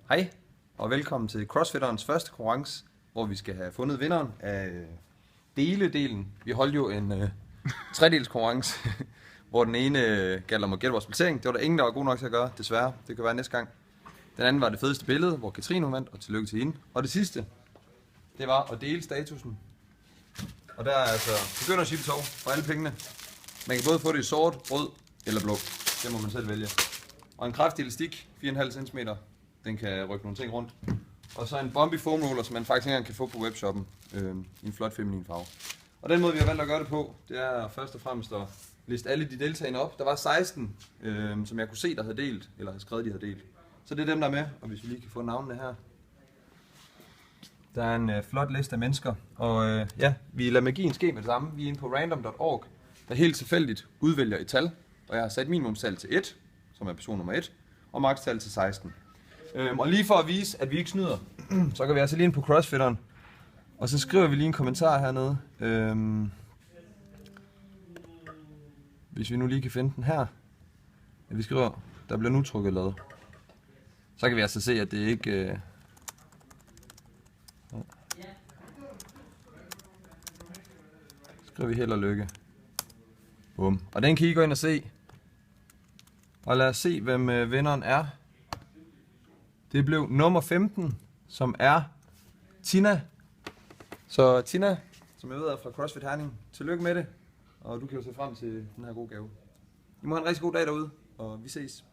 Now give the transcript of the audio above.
Hej, og velkommen til CrossFitterens første konkurrence, hvor vi skal have fundet vinderen af deledelen. Vi holdt jo en tredels konkurrence, hvor den ene galt om at gætte vores placering. Det var der ingen, der var god nok til at gøre, desværre. Det kan være næste gang. Den anden var det fedeste billede, hvor Katrine vandt, og tillykke til hende. Og det sidste, det var at dele statusen. Og der er altså begyndership-tog for alle pengene. Man kan både få det i sort, rød eller blå. Det må man selv vælge. Og en kraftig elastik, 4,5 cm. Den kan rykke nogle ting rundt. Og så en Bombay foam roller, som man faktisk ikke engang kan få på webshoppen i en flot feminin farve. Og den måde vi har valgt at gøre det på, det er først og fremmest at liste alle de deltagende op. Der var 16, som jeg kunne se, der havde delt, eller havde skrevet, de havde delt. Så det er dem, der er med, og hvis vi lige kan få navnene her. Der er en flot liste af mennesker, og vi lader magien ske med det samme. Vi er inde på random.org, der helt tilfældigt udvælger et tal, og jeg har sat minimumstal til 1, som er person nummer 1, og makstal til 16. Og lige for at vise, at vi ikke snyder, så går vi altså lige ind på CrossFitteren, og så skriver vi lige en kommentar hernede. Hvis vi nu lige kan finde den her. Ja, vi skriver, der bliver nu trykket lad. Så kan vi altså se, at det ikke... skriver vi held og lykke. Bum. Og den kan I gå ind og se. Og lad os se, hvem vinderen er. Det blev nummer 15, som er Tina. Så Tina, som jeg ved er fra CrossFit Herning, tillykke med det. Og du kan jo se frem til den her gode gave. I må have en rigtig god dag derude, og vi ses.